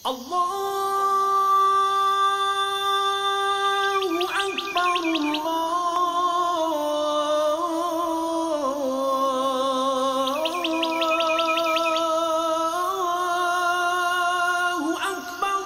Allahu Akbar, Allahu Akbar.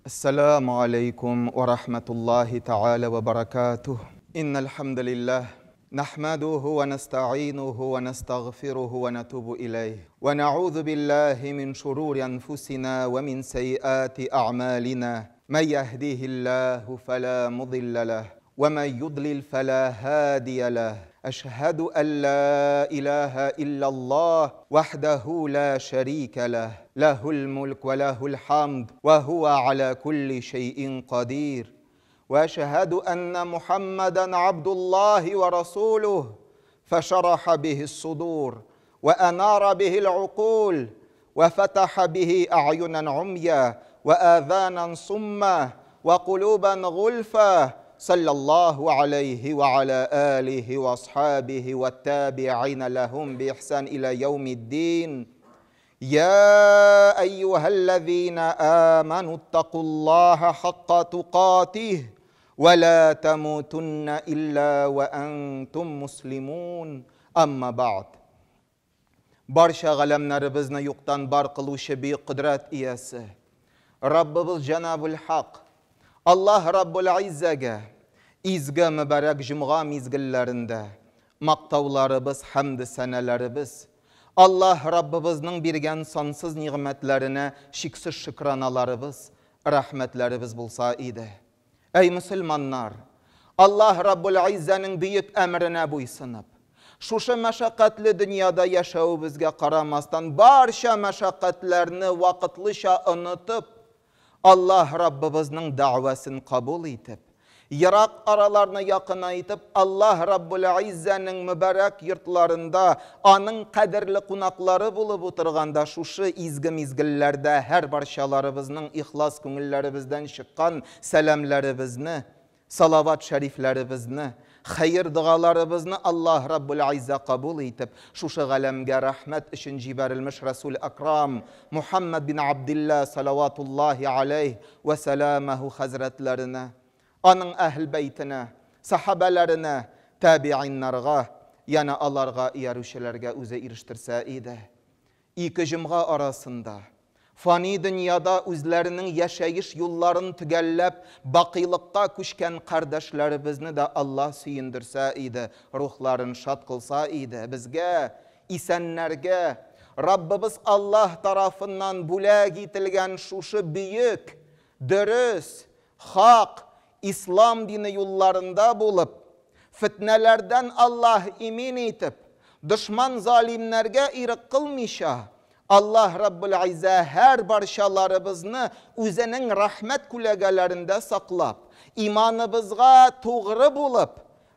السلام عليكم ورحمة الله تعالى وبركاته. إن الحمد لله نحمده ونستعينه ونستغفره ونتوب إليه ونعوذ بالله من شرور أنفسنا ومن سيئات أعمالنا. من يهديه الله فلا مضل له ومن يضلل فلا هادي له. أشهد أن لا إله إلا الله وحده لا شريك له، له الملك وله الحمد وهو على كل شيء قدير. وأشهد أن محمدًا عبد الله ورسوله، فشرح به الصدور وأنار به العقول وفتح به أعينا عميا وآذانا صما وقلوبا غلفا، صلى الله عليه وعلى آله وأصحابه والتابعين لهم بإحسان إلى يوم الدين. يا أيها الذين آمنوا اتقوا الله حق تقاته ولا تموتن إلا وأنتم مسلمون. أما بعد. Barcha g'alamlarimizni yo'qdan bar qiluvchi bequdrat egasi Rabbimiz Janobul Haq Allah Rabbul Izzaga izga muborak jumg'a mezgillarida maqtovlarimiz hamd sanalarimiz Allah Rabbimizning bergan sonsiz ne'matlarini shiksiz shukranalarimiz rahmatlarimiz bo'lsa edi. Ey musulmonlar, Allah Rabbul Izzaning buyuk amrine bo'ysunib, shusha mashaqqatli dunyoda yashashimizga qaramasdan barcha mashaqqatlarni vaqtlicha unutib, Allah Rabbimizning da'vasini qabul etib, yiroq aralarni yaqinaytib, Allah Rabbul Izzaning muborak yurtlarida onun qadrli qo'noqlari bo'lib o'tirganda shusha izgi mezgillarda har barchalarimizning ixlos ko'ngillarimizdan chiqqan salamlarimizni, salovat shariflarimizni, xayr duolarimizni Allah Rabbul Izza qabul etib, shusha g'alamga rahmat uchun jibarilmish Rasul Akram Muhammad bin Abdullah salavatullahi alayhi va salamahu hazratlarina, onun ahl baytina, sahabalarına, tabi'inlarga, yana alarga yarışlarga o'zi erishtirsa edi. İki jumg'a arasında fani dünyada o'zlarining yashayish yo'llarini tugallab baqiylikqa ko'chgan qardoshlarimizni da Allah suyundirsa edi, ruhlarini shod qilsa edi. Bizga isanlarga Rabbimiz Allah tarafından bulag etilgan shusha buyuk, durust, haq İslam dini yollarında bulup, fitnelerden Allah emin etip, düşman zalimlerge irik kılmışa, Allah Rabbul Izza her barşalarımızını o'zining rahmet kulegelerinde saklap, imanımızga to'g'ri bulup,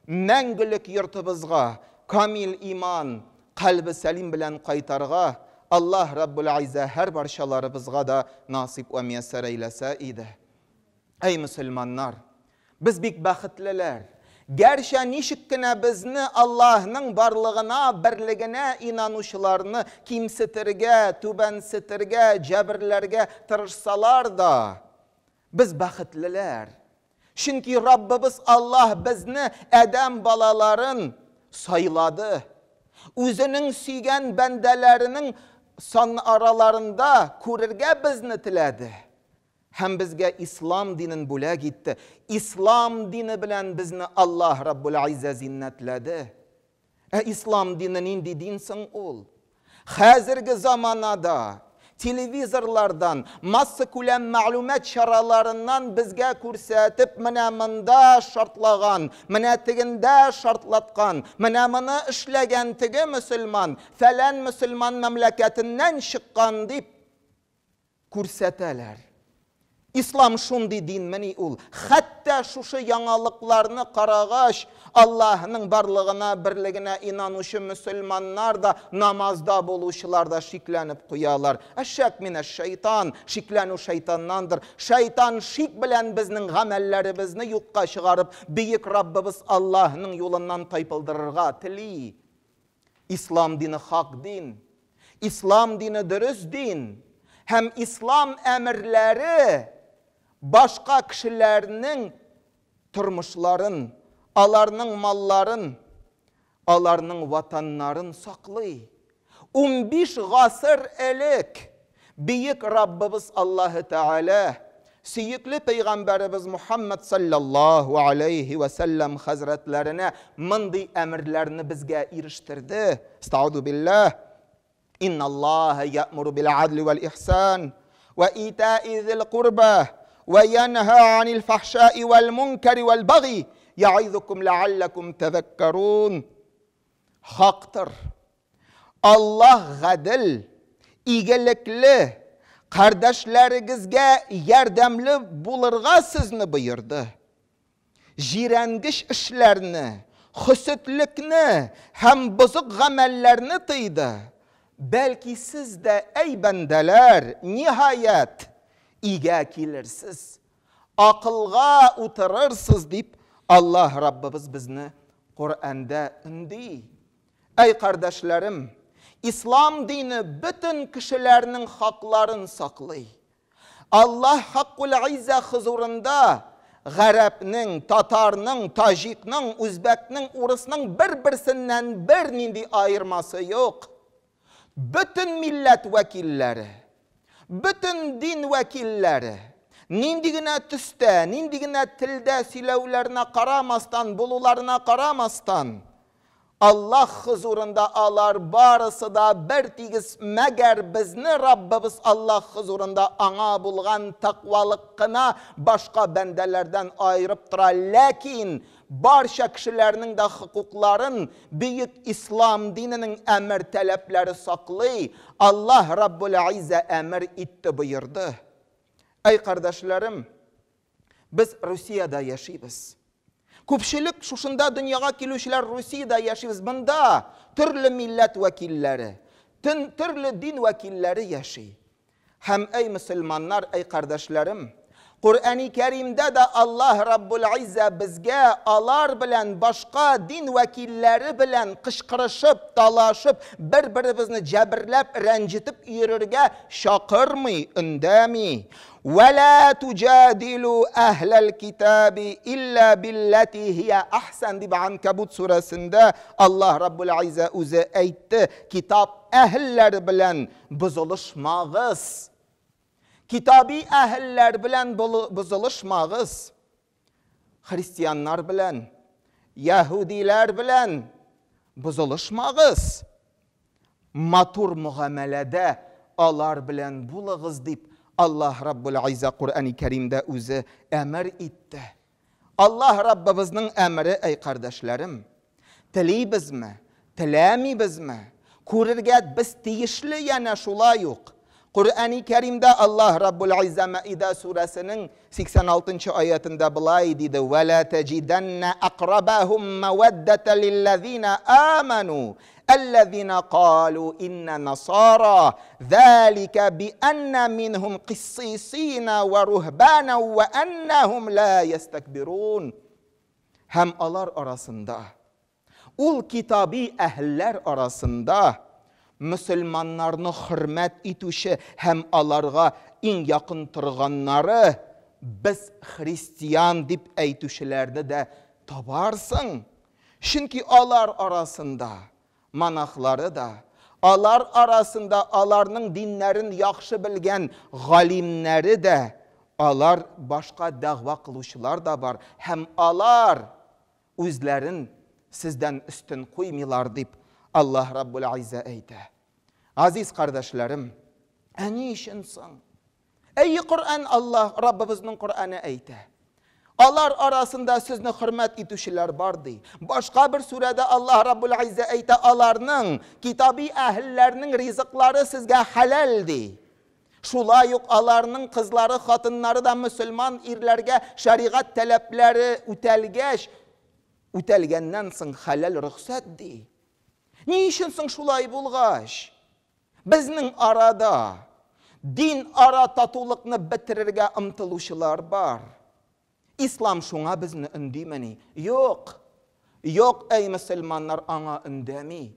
mengülük yurtımızga kamil iman, kalbi salim bilen qaytarga, Allah Rabbul Izza her barşalarımızga da nasip ve müyesser eylese edi. Ey musulmonlar, biz bek baxtlilar. Gerçi nişikkina bizni Allah'ның barlığına, birligine inanuşlarını kimsitirge, tubansitirge, jabirlarga tirishsalar da biz baxtlilar. Çünkü Rabbimiz Allah bizni adam balaların sayladı. O'zining suygan bandalarının son aralarında ko'rarga bizni tiladi. Hem bizge İslam dinin bulag etdi. İslam dini bilen bizni Allah Rabbul Izza zinnetledi. İslam dini nindi dinsin ol. Hazırgi zamanada televizorlardan, massa kulen ma'lumat şaralarından bizge ko'rsatib, mana mında şartlagan, mana tiginde şartlatgan, mana mana ishlagan tigi musulmon, falan musulmon mamlakatinden chiqqan deb ko'rsatalar. İslam şundi din meni ul. Hatta şuşu yangalıklarını qaragaş, Allah'ның barlığına, birligine inanışı Müslümanlar da namazda buluşlar da şiklenip koyalar. Eşşek mine şeytan, şiklenu şeytandandır. Şeytan şik bilen bizning amellerimizni yokka çıkarıp, büyük Rabbimiz Allah'ның yolundan taypıldırırga tili. İslam dini hak din. İslam dini dürüst din. һәм ислам әмірләре башка кешеләрнең тормышларын, аларның малларын, аларның ватаннарын саклый. 15 гасыр элек бийек Раббыбыз Аллаһы Тәгалә сөйекле пәйгамбәребез Мухаммад саллаллаху алейхи ва саллям хәзрәтләренә мондый әмерләрне безгә ирештирде. Стауду биллах. Инналлаха я'муру бил адли вал ихсан ва ита'i зил курба ва янха анил фахша'i вал мункари вал баги я'изукум ла'аллакум тадhakkarun. Хактыр. Аллах гадил, игелекле, кардәшләрегезгә ярдәмле булырга сезне боерды. Җирәнгеш эшләрне, хөсетлекне һәм бозык гамәлләрне тыйды. Бәлки сез дә әй бәндәләр, ниһаят игә килерсез, акылга утырырсыз дип Аллаһ Раббыбыз безне Коръәндә үнди. Әй кардәшләрем, İslam dini bütün kişilerinin haklarını saklay. Allah Hakkul İzze huzurunda Garap'nın, Tatar'nın, Tajik'nın, Uzbek'nin, Urus'nın birbirisinden bir nindi ayırması yok. Bütün millet vekilleri, bütün din vekilleri, nindigine tüste, nindigine tilde silevlerine karamastan, bulularına karamastan, Allah huzurunda alar barısı da bir tigiz məgər bizni Rabbimiz Allah huzurunda ana bulgan takvalıqına başka bendelerden ayırıp tura. Lakin barşa kişilerinin de hukukların büyük İslam dininin emir talepleri saklay. Allah Rabbul İzze emir itti buyurdu. Ey kardeşlerim, biz Rusya'da yaşayız. Köpçülük şuşunda dünyaya kilişler Rusya'da yaşayız. Bunda türlü millet vekilleri, türlü din vekilleri yaşay. Hem ey Müslümanlar, ey kardeşlerim, Kur'an-ı Kerim'de de Allah Rabbul İzze bizge alar bilen başka din vekilleri bilen kışkırışıp, dalaşıp, birbirimizni cebirlep, rencitip yürürge şakırmı, ündemi. وَلَا تُجَادِلُوا أَهْلَ الْكِتَابِ إِلَّا بِالَّتِي هِيَ أَحْسَنُ diye Ankebut suresinde Allah Rabbul İzze uze eytti. Kitap ehiller bilen bozuluşmağız. Kitabi ehiller bilen bozuluşmağız. Hristiyanlar bilen, Yahudiler bilen bozuluşmağız. Matur muamelede alar bilen bulağız deyip Allah Rabbul İzze Kur'an-ı Kerim'de özü emir etti. Allah Rabbimizin emri ey kardeşlerim. Tileybiz mi? Tilemiybiz mi? Kururga biz tiyişli yana şulay yok. Kur'an-ı Kerim'de Allah Rabbul İzze Maide suresinin 86. ayetinde bulay dedi. وَلَا تَجِدَنَّ أَقْرَبَهُمْ مَوَدَّةً لِلَّذِينَ آمَنُوا الذين قالوا إن نصارى ذلك بأن منهم قسيسين ورهبانا وأنهم لا يستكبرون. Hem alar arasında, ul kitabi ehiller arasında Müslümanlarını hürmet etuşi hem alarga in yakın tırganları biz Hristiyan dip eytuşilerde de tabarsın. Çünkü alar arasında manaqları da, alar arasında alarının dinlerin yaxşı bilgen galimleri de, alar başka dava kılışılar da var. Hem alar özlerin sizden üstün koymuyorlar deyip Allah Rabbul İzze eydi. Aziz kardeşlerim, eni işinsin. Ey Kur'an Allah Rabbimizin Kur'an'ı eydi. Alar arasında sizni hürmet etuşiler vardı. Başka bir surede Allah Rabbul İzze eydi. Alarının, kitabi ehillerinin rizıkları sizge halaldi. Şulay yok alarının kızları, hatınları da Müslüman irlerge şeriat talepleri ütelgenden sin halal ruhsatdi. Niçin sin şulay bulgaş? Bizning arada din ara tatulukni bitirirge ımtıluşlar var. İslam şuna bizni ündimeni. Yok. Yok ey Müslümanlar ana ündemi.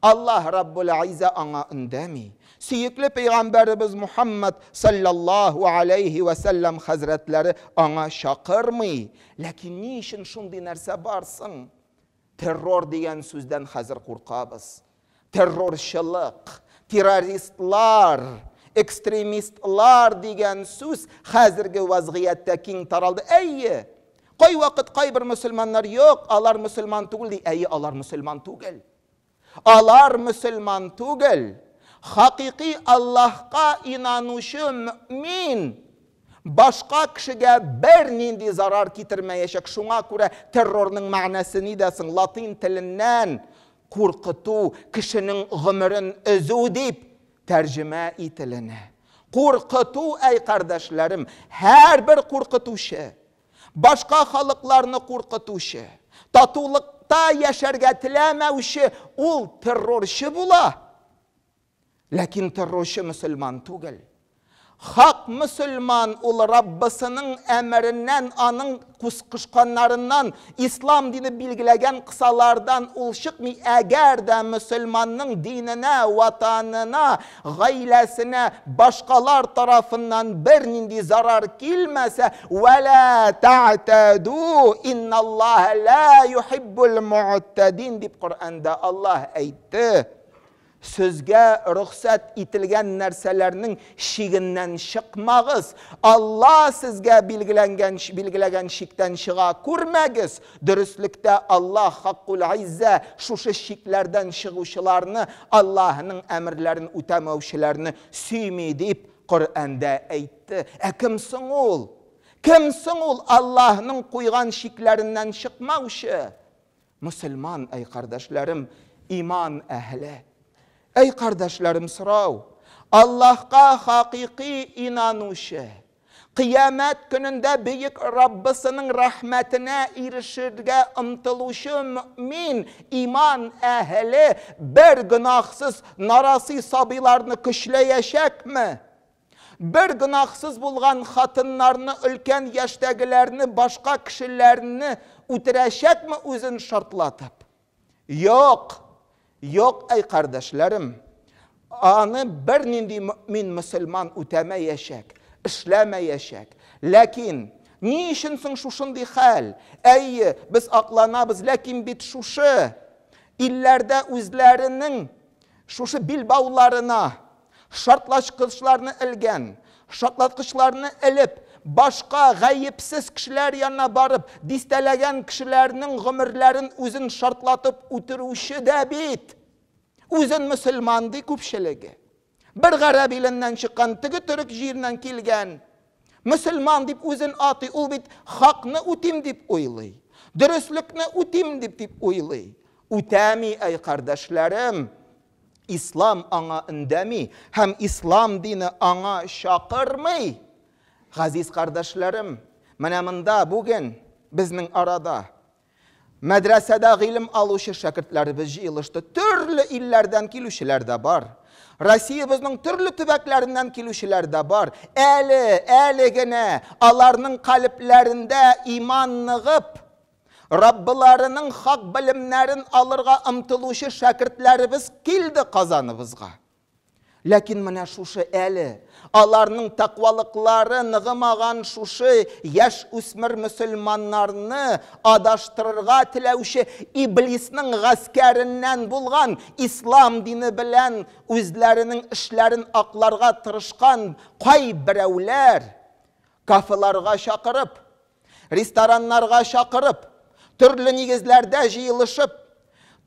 Allah Rabbul Izze аңа ündemi. Süyükli Peygamberimiz Muhammed sallallahu aleyhi ve sellem hazretleri аңа şakırmı. Lakin niçin şunday narsa barsın? Terror degan sözden hazır qurqabız. Terrorchilik, terroristlar, ekstremistlar degan söz hazırgi vaziyette keng taraldı. Ey, qoy vaqt qoy bir musulmonlar yo'q, alar musulmon tugul. Ey, alar musulmon tugul. Alar musulmon tugul. Haqiqiy Allahqa inanuvchi mümin başqa kishiga bir nindi zarar keltirmayacak. Şuna ko'ra terrorning ma'nosi nidasin? Latin tilinden qo'rqitu, kishining g'imirin uzu deb tarjima etilini. Qo'rqitu ey qardoshlarım, har bir qo'rqituvchi, başqa xalqlarni qo'rqituvchi, tatuvlikda yasharga tilamavchi ul terrorchi bo'la. Lakin terrorchi musulmon tugul. Hak Müslüman ol Rabbisinin emrinden, anın kusqışqanlarından, İslam dini bilgilegen kısalardan ulşıqmi eğer de Müslümanın dinine, vatanına, gailesine başkalar tarafından bir nindi zarar gelmese وَلَا تَعْتَدُوا اِنَّ اللّٰهَ لَا يُحِبُّ الْمُعْتَدِينَ deyip Kur'an'da Allah aytti. Sözge ruhsat etilgen narsalarning şiginden çıkmağız. Allah sizge bilgilegen şikten çığa kurmagiz. Dürüstlükte Allah Hakkul İzze şuşu şiklerden çıguşlarını, Allah'ın emirlerini utamavşilerini süymi deyip Kur'an'da aytti. Kimsin ol? Kimsin ol Allah'ın koygan şiklerinden çıkmavşı? Müslüman ey kardeşlerim, iman ehli. Ey kardeşlerim sırav, Allah'a hakiki inanuşu, kıyamet gününde büyük Rabbisinin rahmetine erişirge ımtıluşu mümin, iman ehli bir günahsız narasi sabilarını kışlayacak mı? Bir günahsız bulgan hatınlarını, ülken yaştagilerini, başka kişilerini utiracak mı özün şartlatıp? Yok. Yok ey kardeşlerim, anı bir nindi mümin Müslüman utemeyecek, işlemeyecek. Lakin niçinsin şuşunday hal? Ey biz aklanabız, lakin bit şuşu illerde özlerinin şuşu bilbavlarına şartlaşkışlarını ilgen, şartlatkışlarını ilip başka gayipsiz kişiler yanına barıp distelegen kişilerinin gımirlerin özün şartlatıp oturuşu da bit. Özün Müslümandı köpçülüğü. Bir garab elinden çıkan, tigi Türk jirinden kelgen Müslüman deyip özün atı, ol bit hakını utim deyip oylay. Dürüstlükni utim deyip oylay. Utami ey kardeşlerim. İslam ana ündemi, hem İslam dini ana şakırmı. Gaziz kardeşlerim, menamında bugün bizning arada medresede ilim aluşu şakirtlerimiz yığılıştı. Türlü illerden kiluşiler de var. Россия bizning türlü tübeklerinden kiluşiler de var. Eli gene alarının kalplerinde iman nığıp Rabbilarının hak bilimlerin alırga ımtıluşu şakirtlerimiz kildi kazanımızga. Lakin mana şuşu eli, alarının takvalıkları nığımagan şuşu yaş üsmür Müslümanlarını adaştırırga tilevşi iblisinin gaskerinden bulgan İslam dini bilen özlerinin işlerin aklarga tırışkan koy birevler kafılarga şakırıp, restoranlarga şakırıp, türlü nigizlerde jıyılışıp,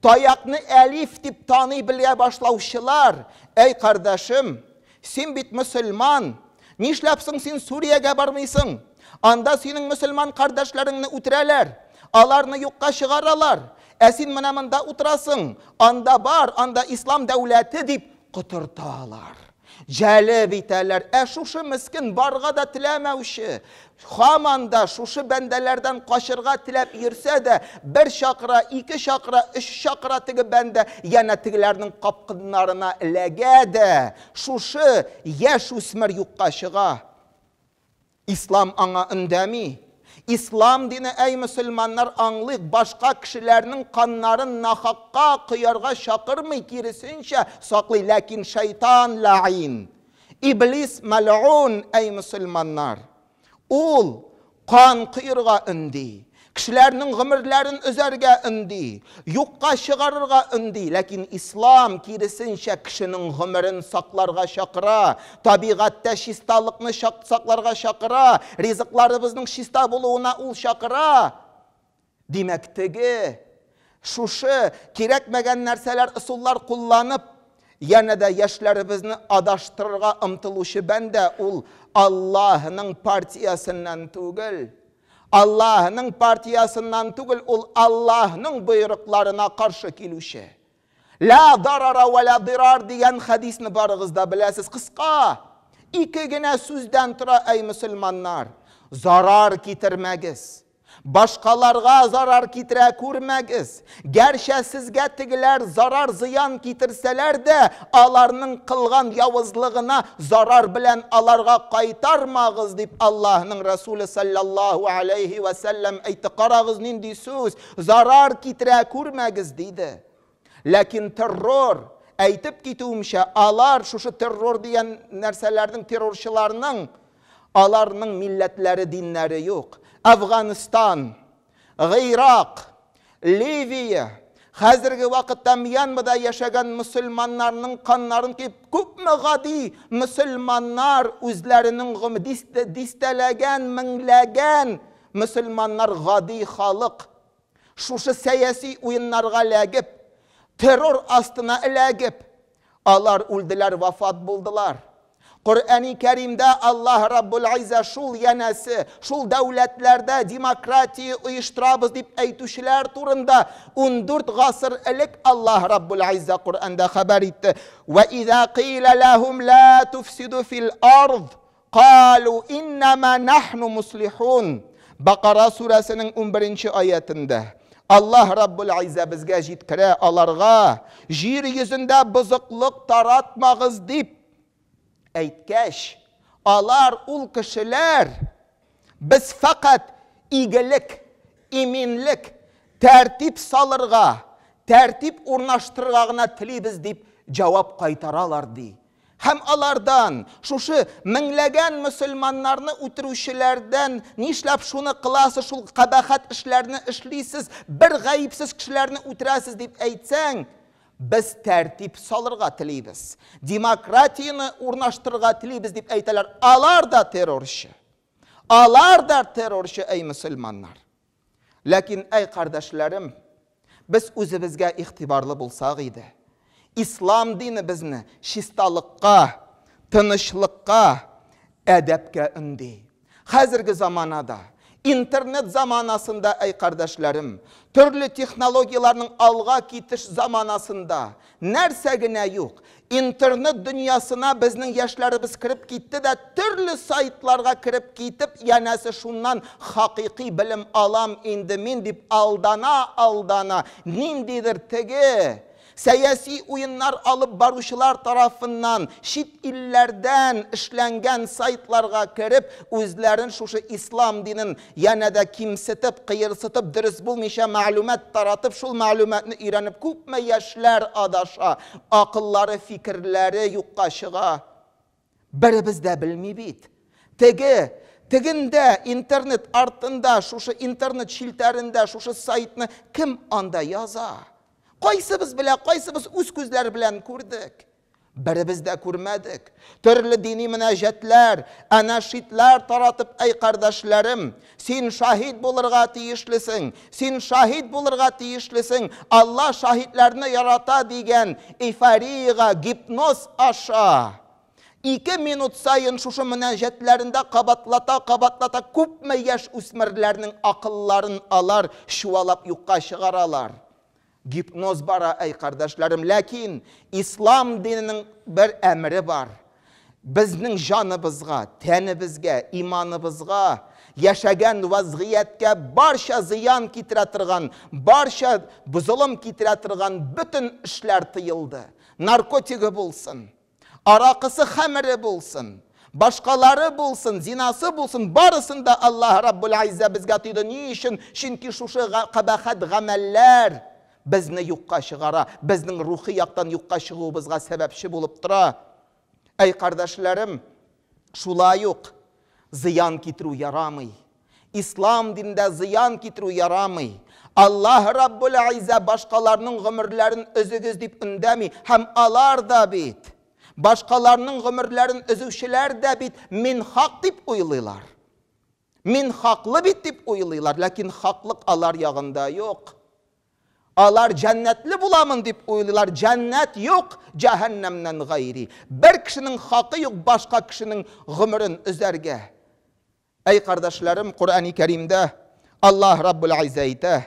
tayakını elif dip tanı bile başlavşılar. Ey kardeşim, sen bit Müslüman, nişlepsin sen Suriye'ye barmıysın? Anda senin Müslüman kardeşlerini utireler, alarını yokka çıgaralar. Sen menamında oturasın, anda bar, anda İslam devleti dip kıtırtalar. Cəlib iterler. Şuşu miskin barga da tilemevşi. Hamanda şuşu bendelerden kaşırga tilep yirse de bir şakra, iki şakra, üç şakra tigi bende yana tigilerinin kapkınlarına ilege de şuşu yaş üsmür yukkaşıga. İslam ana ündemi. İslam dini ey Müslümanlar anlayık başka kişilerinin kanların nahakka kıyarga şakırmı kirisinçe saklı. Lakin şeytan la'in, iblis mel'un ey Müslümanlar. Ol kan kıyırga indi. Kişilerinin gımirlerin özerge indi. Yukka şıgarırga indi. Lakin İslam kirisinçe kişinin gımirin saklarga şakıra. Tabigatta şistalıkını saklarga şakıra. Rizıklarımızın şista buluğuna ul şakıra. Demektegi şuşu kerekmegen nerseler usullar kullanıp yana da yaşlarımızı adaştırırga ımtıluşu bende ul Allah'ın partiyasından tugul. Allah'ın partiyasından tugul ol Allah'ın buyruklarına karşı kiluşe. La darara ve la dirar diyen hadisini barığızda bilesiz. Kıska iki güne sözden tura ey Müslümanlar. Zarar getirmegiz. Başkalarga zarar kitire kurmegiz. Gerçe sizge tigiler zarar ziyan kitirseler de alarının kılgan yavızlığına zarar bilen alarga kaytarmağız deyip Allah'ın Resulü sallallahu aleyhi ve sellem eyti qarağız nindi söz zarar kitire kurmegiz deydi. Lakin terror eytip gitüğümşe alar şuşu terror diyen nerselerдің terrorçılarının alarının milletleri dinleri yok. Afganistan, Irak, Liviya, hazırki vakitte Myanma'da yaşayan Müslümanların kanların ki köpme gadi Müslümanlar özlerinin distelegen, minlegen Müslümanlar gadi halık. Şuşu siyasi oyunlarga lagip, terör astına lagip, alar öldüler, vafat buldular. Kur'an-ı Kerim'de Allah Rabbul İzze şul yanası, şul devletlerde demokratiyi uyuşturabız deyip eytüşler turunda 14 gasır ilik Allah Rabbul İzze Kur'an'da haber etti. Ve izâ qîle lahum la tufsidu fil ard, qalu innama nahnu muslihun. Bakara suresinin 11. ayetinde Allah Rabbul İzze bizge jitkire alarga, jir yüzünde bızıklık taratmağız deyip eytkeş, alar ul kişiler biz fakat iyilik, iminlik, tertip salırga, tertip urnaştırgağına tilibiz deyip cevap kaytaralar di. Hem alardan, şuşu minlegen Müslümanlarını uturuşilerden nişlap şunu kılası, şul kabahat işlerini işlisiz, bir gayipsiz kişilerini uturasız deyip eytsen, biz tertip salırga tilibiz. Demokratiyini urnaştırga tilibiz deyip eyteler. Alar da terörşi. Alar da terörşi ey Müslümanlar. Lakin ey kardeşlerim, biz özümüzge ihtibarlı bulsaq idi. İslam dini bizni şistalıkka, tınışlıkka, edepke ündi. Hazırki zamanada, İnternet zamanasında ey kardeşlerim, türlü teknolojilerin alga kitiş zamanasında nersegine yok. İnternet dünyasına bizning yaşlarımız kirip gitti de türlü saytlarga kirip gitip yanası şundan hakiki bilim alam indi min dip aldana nindidir tegi. Siyasi oyunlar alıp barışçılar tarafından şit illerden işlengen saytlarga kirip özlerin şuşu İslam dinin yana da kimsitip, kıyırsıtıp, dürüst bulmayışa malumat taratıp, şul malumatını öğrenip köpme yaşlar adaşa, akılları, fikirleri yukka şığa. Biri bizde bilmi bit. Teginde internet artında, şuşu internet şilterinde, şuşu saytını kim anda yaza? Qaysımız bile, qaysımız üst gözler bilen gördük. Biri bizde görmedik. Türlü dini münajetler, anaşitler taratıp ey kardeşlerim, sen şahit bulurga tiyişlisin, sen şahit bulurga tiyişlisin, Allah şahitlerini yarata diyen ifariga, gipnoz aşağı. 2 minut sayın şuşu münajetlerinde kabatlata köpme yaş üsmerlerinin akılların alar, şuvalap yukka şıgaralar. Gipnoz bara ey kardeşlerim. Lakin İslam dininin bir emri var. Bizning canımızga, tenimizge, imanımızga, yaşagan vaziyetke barşa ziyan kitiretirgan, barşa zulüm kitiretirgan bütün işler tıyıldı. Narkotiki bulsun, arakısı hamiri bulsun, башкалары булсын, зинасы булсын, барысында Аллаһ Раббул Изза безгә тыйды. Ни өчен? Чөнки шушы кабахат гамәлләр безне юкка чыгара, безнең рухи яктан юкка чыгуыбызга сәбәпче булып тора. Әй кардәшләрем, шулай ук зыян китерү ярамый. Ислам динендә зыян китерү ярамый. Аллаһ Раббул Изза башкаларның гомерләрен өзегез дип өндәми, һәм алар да бит башкаларның гомерләрен өзүчеләр дә бит мин хак дип уйлыйлар. Мин хаклы бит дип уйлыйлар, ләкин хаклык алар ягында юк. Алар җәннәтле буламын дип уйлыйлар. Җәннәт юк, җәһәннәмнән гайри. Бер кешенең хакы юк башка кешенең гомерен үзәргә. Әй кардәшләрем, Куръани Кәримдә Аллаһ Раббул Изза әйтә: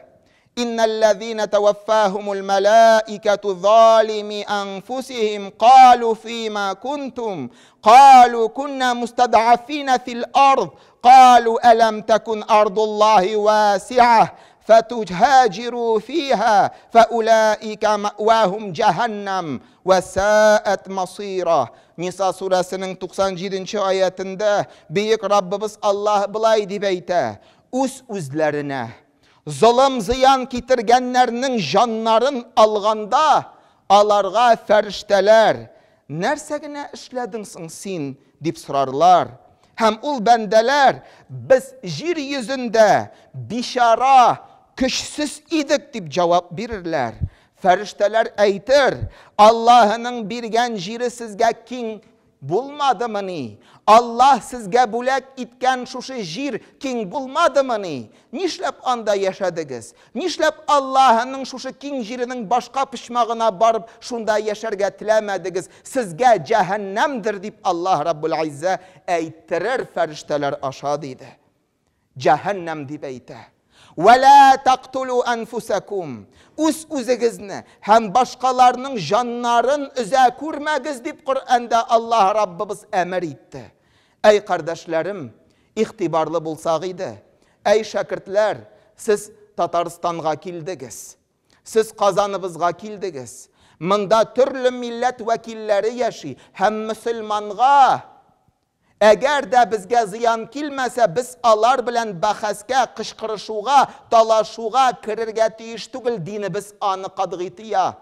"Иннәлләзина таваффаһумул малаикату залими анфусихим قالوا فيما كنتم قالوا كنا مستضعفين في الأرض قالوا ألم تكن أرض الله واسعة فتهاجروا فيها فأولئك مأواهم جهنم وساءت مصيرا." Ниса surəsinin 97-ci ayətində Büyük Rabbimiz Allah былай дип әйтә: "Үз-үзләренә zulm ziyan китергәннәрнең җаннарын алганда, аларга фәрештәләр: "Нәрсә генә эшләдең соң син?" дип сорарлар. Һәм ул бәндәләр: "Без җир йөзендә бишара, көчсез идек" дип җавап бирерләр. Фәрештәләр әйтер: "Аллаһның биргән җире сезгә киң булмадымыни? Аллаһ сезгә бүләк иткән шушы җир киң булмадымыни? Нишләп анда яшәдегез? Нишләп Аллаһның шушы киң җиренең башка пычмагына барып шунда яшәргә теләмәдегез? Сезгә җәһәннәмдер" дип Аллаһ Раббул Изза әйттерер фәрештәләр аша диде. Җәһәннәм дип әйтә. "Вәлә тaqtulu анфусакум", үз-үзегезне һәм башкаларның җаннарын үзә күрмәгез дип Коръәндә Аллаһ Раббыбыз әмер итте. Әй кардәшләрем, ихтибарлы булсак иде. Әй шәкертләр, сез Татарстанга килдегез. Сез Казаныбызга килдегез. Монда төрле милләт вәкилләре яши һәм мөселманга әгәр дә безгә зыян килмәсә, без алар белән бәхәскә, кышкырышуга, талашуга керергә тиеш түгел, динебез аны катгый тыя.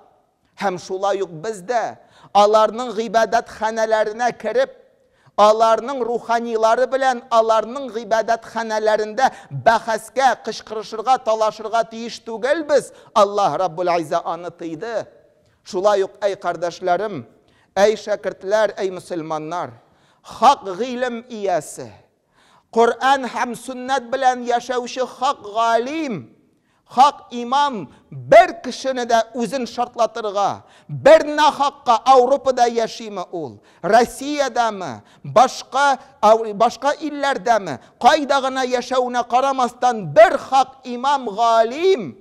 Һәм шулай ук бездә аларның гыйбадәт ханәләренә кереп, аларның руханилары белән аларның гыйбадәт ханәләрендә бәхәскә, кышкырышырга, талашырга тиеш түгел без. Аллаһ Раббул Изза аны тыйды. Шулай ук, әй кардәшләрем, әй шәкертләр, әй мөселманнар, хак гыйлем иясе, Коръән һәм сөннәт белән яшәүче хак галим, хак имам бер кешене дә үзен шартлатырга, бер нахакка Ауропада яшиме ул, Россиядәме, башка илләрдәме, кайда гына яшәүенә карамастан бер хак имам галим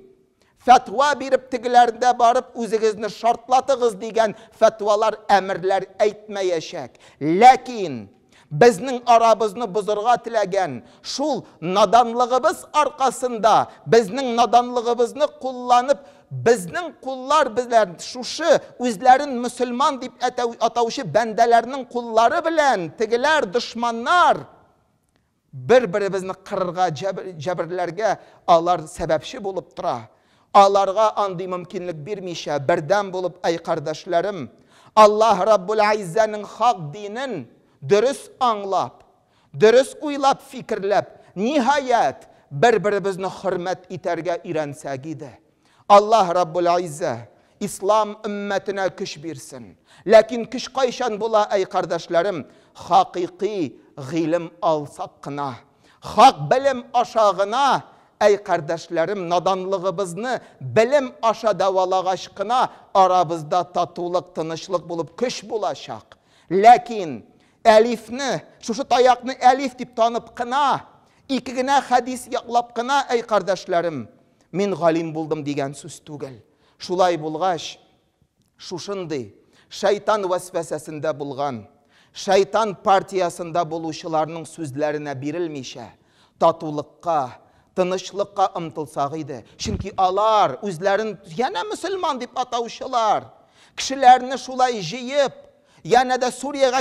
фәтва биреп тегеләрдә барып үзегезне шартлатыгыз дигән фәтвалар, әмерләр әйтмәячәк. Ләкин безнең арабызны бозырга теләгән шул наданлыгыбыз аркасында, безнең наданлыгыбызны кулланып, безнең куллар белән шушы үзләрен мөселман дип атаучы бәндәләрнең куллары белән тегеләр дошманнар бер-беребезне кырырга, җәберләргә алар сәбәпче булып тора. Аларга андый мөмкинлек бирмичә бердәм булып, әй кардәшләрем, Аллаһ Раббул Иззаның хак динен дөрес аңлап, дөрес уйлап, фикерләп, ниһаят бер-беребезне хөрмәт итәргә өйрәнсәк иде. Аллаһ Раббул Изза ислам өммәтенә көч бирсен. Ләкин көч кайчан була, әй кардәшләрем? Хакыйкый гыйлем алсак кына, хак белем аша гына, әй кардәшләрем, наданлыгыбызны белем аша давалагач кына арабызда татулык, тынычлык булып көч булачак. Ләкин әлифне, шушы таякны әлиф дип танып кына, ике генә хадис яклап кына, әй кардәшләрем, мин галим булдым дигән сүз түгел. Шулай булгач, шушындый шайтан вәсвәсәсендә булган, шайтан партиясында булучыларның сүзләренә бирелмичә, татулыкка, тынычлыкка ымтылсак иде. Чөнки алар үзләрен янә мөселман дип атаучылар, кешеләрне шулай җыеп, yana da Suriyaga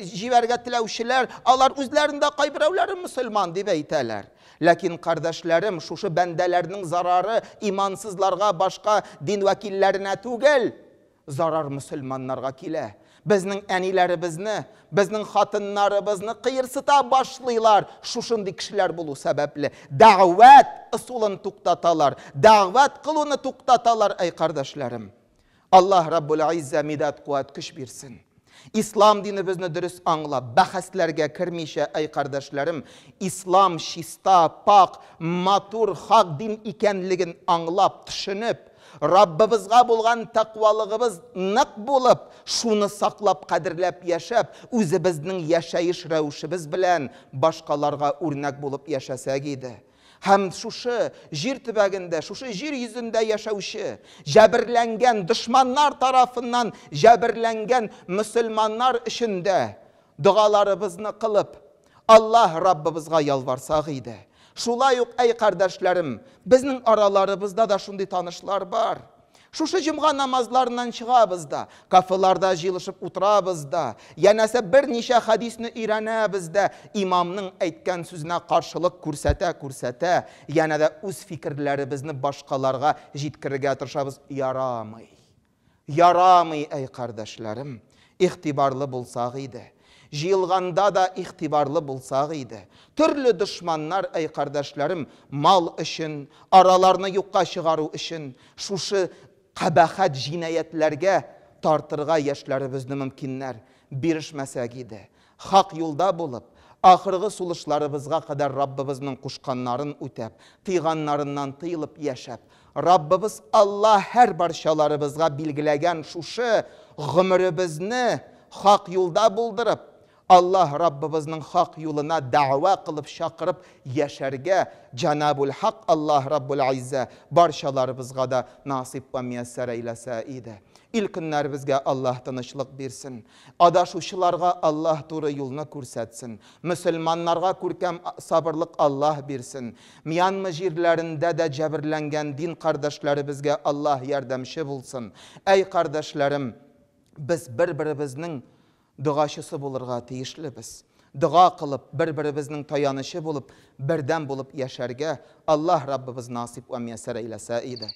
jiberge tilewşiler, alar üzlerinde kaybırevleri Müslüman diye eyteler. Lakin kardeşlerim, şuşu bendelerinin zararı imansızlarga, başka din vekillerine tugel, zarar Müslümanlarga kile. Bizning anilarimizni, bizning xotinlarimizni qiyırsıta başlaylar. Şuşunday kişiler bulu sebepli. Davet usulunu tuktatalar. Davet kılını tuktatalar ey kardeşlerim. Allah Rabbul İzze midat kuvvet güç birsin. İslam dini bizni dürüst anla, bahaslarga kirmişe ey kardeşlerim. İslam şista, pak, matur, hak din ikenligin anlap, düşünüp, Rabbimizga bo'lgan taqvalığımız naq bo'lib, şunu saqlab, qadirlab yaşab, o'zimizning yashayish ravishimiz bilan boshqalarga o'rnak bo'lib yashasak edi. Hem şuşu jir tübeginde, şuşu jir yüzünde yaşavışı, jabirlengen düşmanlar tarafından jabirlengen Müslümanlar işinde dualarımızı kılıp Allah Rabbimizga yalvarsak idi. Şulay yok ey kardeşlerim, bizning aralarımızda da şunday tanışlar var. Şuşu cumğa namazlarından çıgabız da, kafılarda jilışıp oturabız da, yanasa bir neçe hadisini öğrenabız da, imamның aytgan sözüne karşılık ko'rsata, yana da öz fikirlerimizni başkalarga jetkirge tırışabız. Yaramay ey kardeşlerim, ihtibarlı bulsak idi. Jilganda da ihtibarlı bulsak idi. Türlü düşmanlar ey kardeşlerim, mal için, aralarını yokka çıgaru için, şuşu qabahat jinayetlerge tartırga yaşlarımızı mümkünler birişmesek idi. Hak yolda bulup, ahırgı suluşlarımızga kadar Rabbimizin kuşkanların ötep, tıyganlarından tıyılıp yaşap, Rabbimiz Allah her barşalarımızga bilgilegen şuşu gümrübizini hak yolda buldurup, Allah Rabbimizin hak yoluna dava kılıp şakırıp yaşarga Cenab-ül Hak Allah Rabbul İzze barşalarımızga da nasip ve müyesser eylese idi. İlkinler bizge Allah tanışlık birsin. Adaşuşularga Allah doğru yoluna kursetsin. Müslümanlarga kurkem sabırlık Allah birsin. Myanma jirlerinde de cebirlengen din kardeşleri bizge Allah yardımcı bulsun. Ey kardeşlerim, biz birbirimizning duaşısı bulurga teyişlibiz. Dua kılıp birbirimizning tayanışı bulup birden bulup yaşarga Allah Rabbimiz nasip ve müyesser eylese idi.